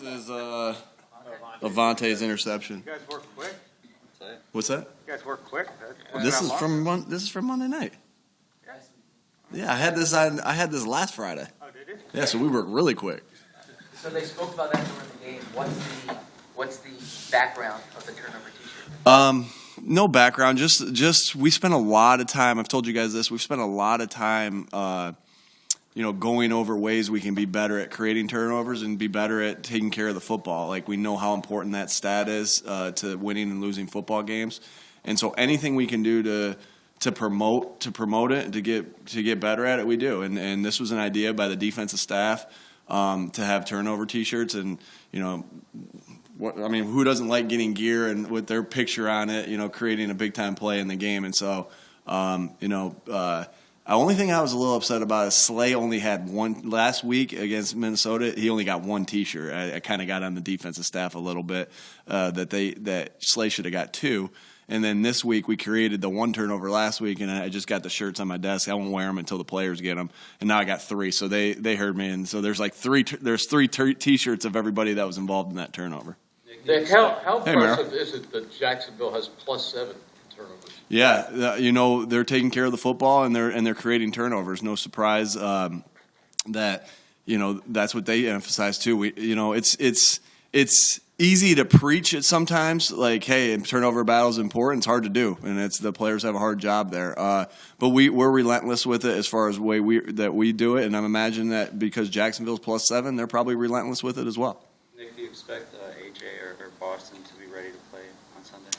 is Avante's interception. You guys work quick? What's that? You guys work quick? This is from Monday night. Yeah, I had this last Friday. Oh, did you? Yeah, so we worked really quick. So they spoke about that during the game. What's the background of the turnover T-shirt? No background. Just we spent a lot of time. I've told you guys this. We've spent a lot of time, going over ways we can be better at creating turnovers and be better at taking care of the football. Like, we know how important that stat is to winning and losing football games, and so anything we can do to promote it and to get better at it, we do. And this was an idea by the defensive staff to have turnover T-shirts, and who doesn't like getting gear and with their picture on it, creating a big time play in the game. And so, the only thing I was a little upset about is Slay only had one last week against Minnesota. He only got one T-shirt. I kind of got on the defensive staff a little bit that Slay should have got two. And then this week we created the one turnover last week, and I just got the shirts on my desk. I won't wear them until the players get them. And now I got three, so they heard me. And so there's like three T-shirts of everybody that was involved in that turnover. Nick, how impressive is it that Jacksonville has +7 turnovers? Yeah, they're taking care of the football and they're creating turnovers. No surprise that that's what they emphasize too. It's easy to preach it sometimes, like, hey, turnover battle is important. It's hard to do, and it's the players have a hard job there. But we're relentless with it as far as the way we do it, and I'm imagining that because Jacksonville's +7, they're probably relentless with it as well. Nick, do you expect AJ or Boston to be ready to play on Sunday?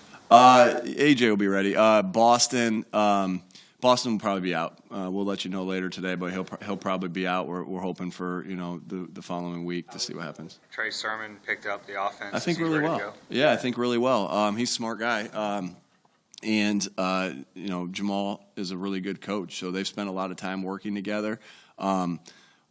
AJ will be ready. Boston will probably be out. We'll let you know later today, but he'll probably be out. We're hoping for the following week to see what happens. Trey Sermon picked up the offense. I think really well. Yeah, I think really well. He's a smart guy, and Jamal is a really good coach. So they've spent a lot of time working together.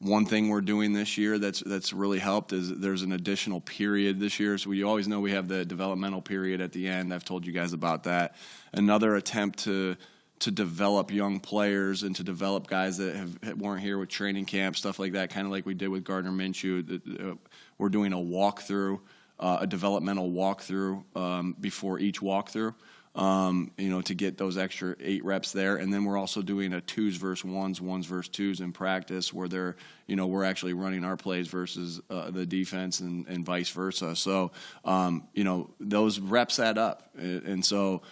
One thing we're doing this year that's really helped is there's an additional period this year. So we always know we have the developmental period at the end. I've told you guys about that. Another attempt to develop young players and to develop guys that weren't here with training camp, stuff like that, kind of like we did with Gardner Minshew. We're doing a walkthrough, a developmental walkthrough before each walkthrough, to get those extra 8 reps there. And then we're also doing a 2s versus 1s, 1s versus 2s in practice where we're actually running our plays versus the defense and vice versa. So, those reps add up. And so,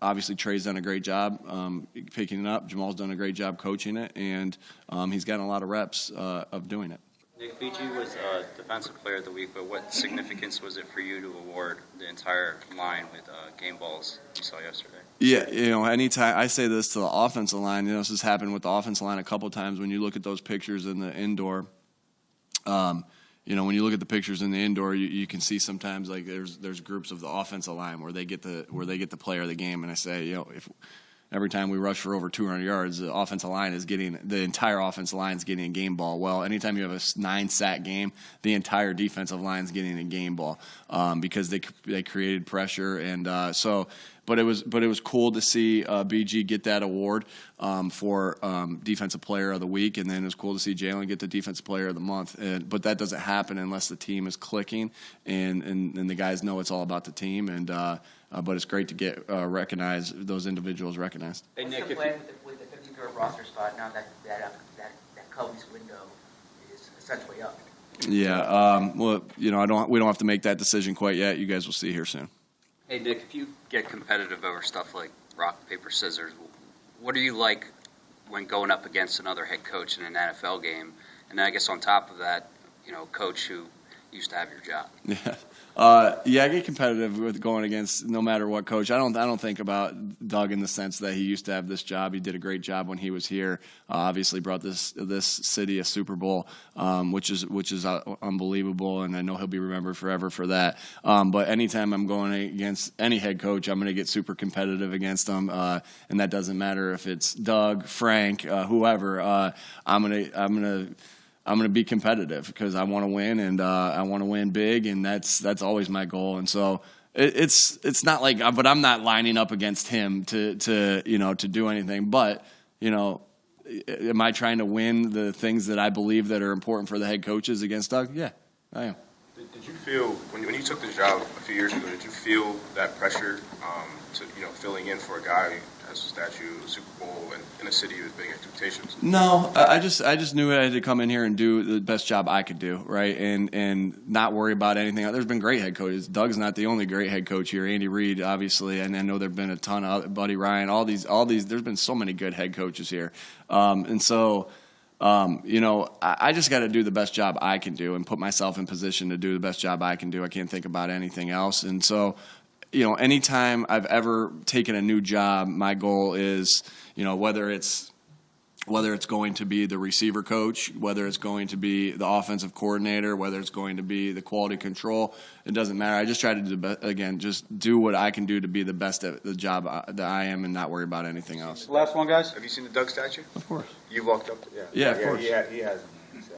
obviously, Trey's done a great job picking it up. Jamal's done a great job coaching it, and he's gotten a lot of reps of doing it. Nick, BG was Defensive Player of the Week, but what significance was it for you to award the entire line with game balls you saw yesterday? Yeah, anytime I say this to the offensive line, this has happened with the offensive line a couple times. When you look at those pictures in the indoor, when you look at the pictures in the indoor, you can see sometimes like there's groups of the offensive line where they get the player of the game, and I say, if every time we rush for over 200 yards, the entire offensive line is getting a game ball. Well, anytime you have a 9-sack game, the entire defensive line is getting a game ball because they created pressure, and so. But it was cool to see BG get that award for Defensive Player of the Week, and then it was cool to see Jalen get the Defensive Player of the Month. But that doesn't happen unless the team is clicking, and the guys know it's all about the team. And but it's great to get those individuals recognized. Hey, Nick, what's the plan with the 53rd roster spot now that Cubby's window is essentially up? Yeah. We don't have to make that decision quite yet. You guys will see here soon. Hey, Nick, if you get competitive over stuff like rock, paper, scissors, what are you like when going up against another head coach in an NFL game? And then I guess on top of that, coach who used to have your job. Yeah. I get competitive with going against no matter what coach. I don't think about Doug in the sense that he used to have this job. He did a great job when he was here. Obviously brought this city a Super Bowl, which is unbelievable, and I know he'll be remembered forever for that. But anytime I'm going against any head coach, I'm going to get super competitive against them, and that doesn't matter if it's Doug, Frank, whoever. I'm going to be competitive because I want to win, and I want to win big, and that's always my goal. And so it's not like, but I'm not lining up against him to do anything. But am I trying to win the things that I believe that are important for the head coaches against Doug? Yeah. I am. Did you feel, when you took the job a few years ago, did you feel that pressure to, filling in for a guy who has a statue, a Super Bowl, and in a city with big expectations? No, I just knew I had to come in here and do the best job I could do, right, and not worry about anything. There's been great head coaches. Doug's not the only great head coach here. Andy Reid, obviously, and I know there've been a ton of Buddy Ryan. All these. There's been so many good head coaches here, and so. I just got to do the best job I can do and put myself in position to do the best job I can do. I can't think about anything else. And so, anytime I've ever taken a new job, my goal is, whether it's going to be the receiver coach, whether it's going to be the offensive coordinator, whether it's going to be the quality control, it doesn't matter. I just try to just do what I can do to be the best at the job that I am and not worry about anything else. Last one, guys. Have you seen the Doug statue? Of course. You walked up? Yeah, of course. He has.